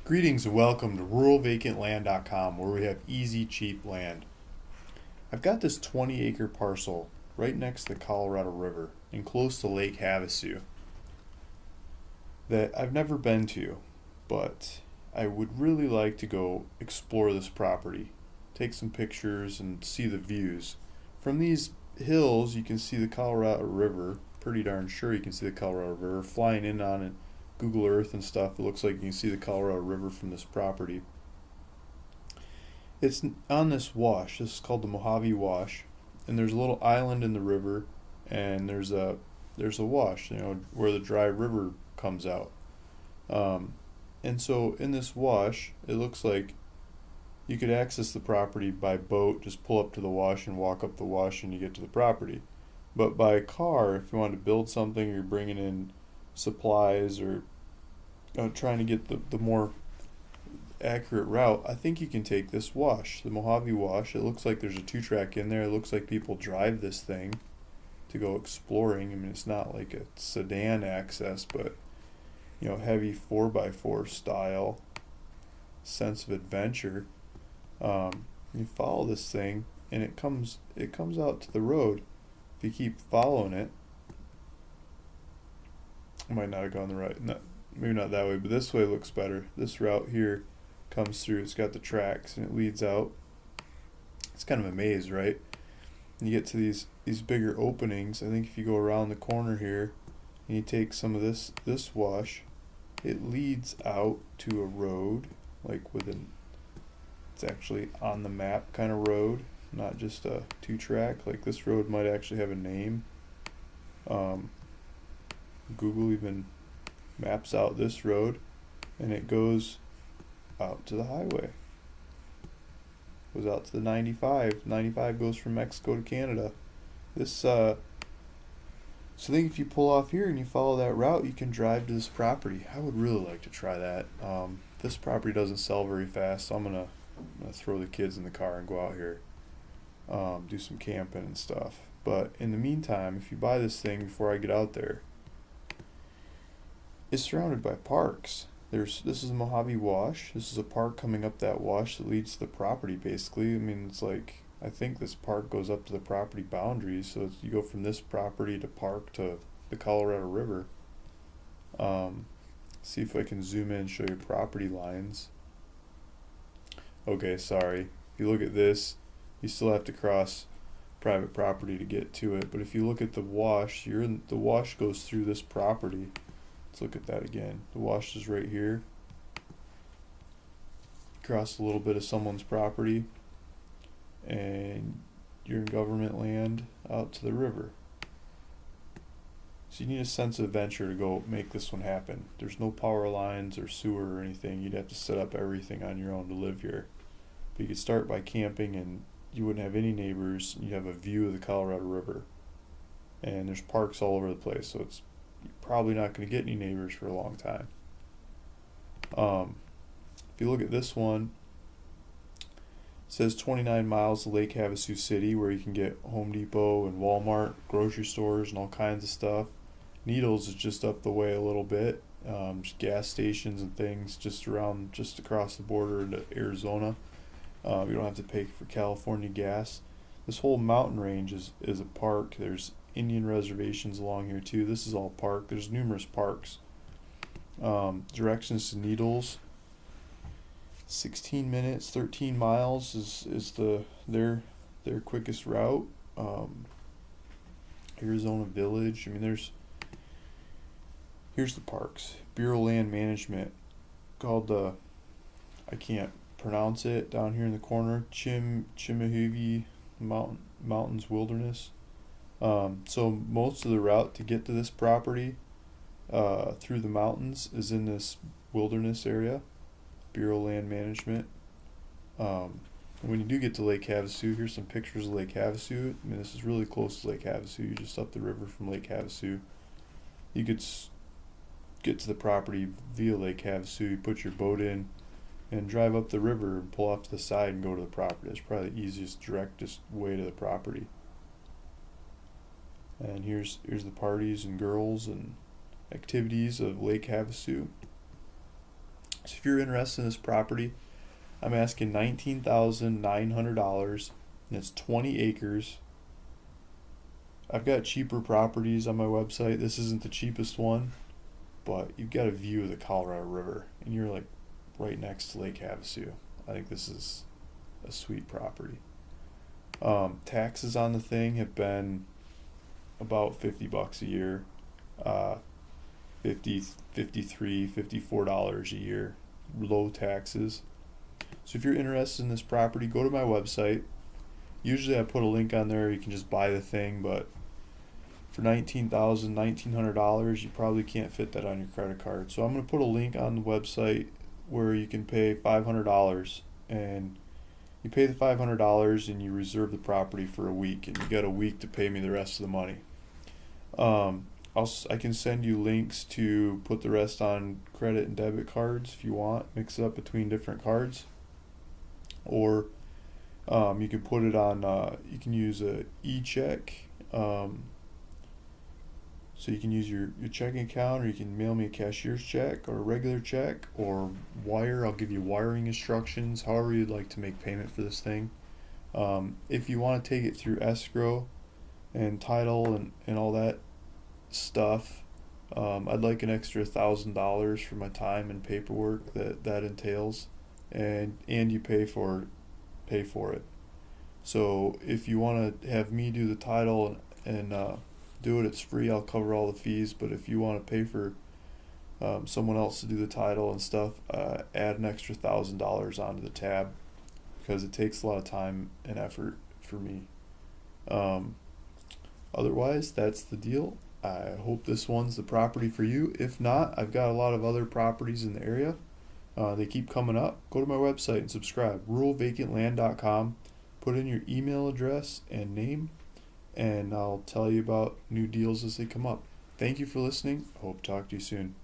Greetings and welcome to ruralvacantland.com, where we have easy, cheap land. I've got this 20-acre parcel right next to the Colorado River and close to Lake Havasu that I've never been to, but I would really like to go explore this property, take some pictures and see the views. From these hills you can see the Colorado River, pretty darn sure you can see the Colorado River flying in on it. Google Earth and stuff, it looks like you can see the Colorado River from this property. It's on this wash. This is called the Mojave Wash, and there's a little island in the river, and there's a wash, where the dry river comes out. And so in this wash, it looks like you could access the property by boat. Just pull up to the wash and walk up the wash, and you get to the property. But by car, if you want to build something, or you're bringing in supplies, or trying to get the more accurate route, I think you can take this wash, the Mojave Wash. It looks like there's a 2-track in there. It looks like people drive this thing to go exploring. I mean, it's not like a sedan access, but heavy 4x4 style sense of adventure. You follow this thing and it comes out to the road. If you keep following it, I might not have gone the right, maybe not that way, but this way looks better. This route here comes through, it's got the tracks and it leads out. It's kind of a maze, right? And you get to these bigger openings. I think if you go around the corner here and you take some of this wash, it leads out to a road, like it's actually on the map kind of road, not just a 2-track. Like this road might actually have a name. Google even maps out this road, and it goes out to the highway. Goes out to the 95. 95 goes from Mexico to Canada. So I think if you pull off here and you follow that route, you can drive to this property. I would really like to try that. This property doesn't sell very fast, so I'm gonna throw the kids in the car and go out here, do some camping and stuff. But in the meantime, if you buy this thing before I get out there, it's surrounded by parks. This is a Mojave Wash. This is a park coming up that wash that leads to the property, basically. I mean, it's like, I think this park goes up to the property boundaries, so you go from this property to park to the Colorado River. See if I can zoom in and show you property lines. Okay, sorry. If you look at this, you still have to cross private property to get to it. But if you look at the wash, the wash goes through this property. Let's look at that again. The wash is right here. Cross a little bit of someone's property, and you're in government land out to the river. So you need a sense of adventure to go make this one happen. There's no power lines or sewer or anything. You'd have to set up everything on your own to live here. But you could start by camping, and you wouldn't have any neighbors. You'd have a view of the Colorado River. And there's parks all over the place, so you're probably not going to get any neighbors for a long time. If you look at this one, it says 29 miles to Lake Havasu City, where you can get Home Depot and Walmart, grocery stores, and all kinds of stuff. Needles is just up the way a little bit, just gas stations and things just across the border into Arizona. You don't have to pay for California gas. This whole mountain range is a park. There's Indian reservations along here too. This is all park. There's numerous parks. Directions to Needles. 16 minutes, 13 miles is their quickest route. Arizona Village. I mean, here's the parks. Bureau of Land Management, called I can't pronounce it, down here in the corner. Chimahuvie Mountains Wilderness. So most of the route to get to this property through the mountains is in this wilderness area. Bureau of Land Management. When you do get to Lake Havasu, here's some pictures of Lake Havasu. I mean, this is really close to Lake Havasu. You're just up the river from Lake Havasu. You could get to the property via Lake Havasu. You put your boat in and drive up the river and pull off to the side and go to the property. It's probably the easiest, directest way to the property. And here's the parties and girls and activities of Lake Havasu. So if you're interested in this property, I'm asking $19,900, and it's 20 acres. I've got cheaper properties on my website. This isn't the cheapest one, but you've got a view of the Colorado River, and you're like right next to Lake Havasu. I think this is a sweet property. Taxes on the thing have been about $50 a year, 50, 53, $54 a year, low taxes. So if you're interested in this property, go to my website. Usually I put a link on there, you can just buy the thing, but for $19,900, you probably can't fit that on your credit card. So I'm going to put a link on the website where you can pay $500, and you pay the $500 and you reserve the property for a week, and you got a week to pay me the rest of the money. I can send you links to put the rest on credit and debit cards if you want. Mix it up between different cards, or you can put it on. You can use a e-check. So you can use your checking account, or you can mail me a cashier's check or a regular check, or wire. I'll give you wiring instructions, however you'd like to make payment for this thing. If you want to take it through escrow and title and all that stuff, I'd like an extra $1,000 for my time and paperwork that entails, and you pay for it. So if you want to have me do the title and do it, it's free. I'll cover all the fees. But if you want to pay for someone else to do the title and stuff, add an extra $1,000 onto the tab, because it takes a lot of time and effort for me. Otherwise, that's the deal. I hope this one's the property for you. If not, I've got a lot of other properties in the area. They keep coming up. Go to my website and subscribe, ruralvacantland.com. Put in your email address and name, and I'll tell you about new deals as they come up. Thank you for listening. I hope to talk to you soon.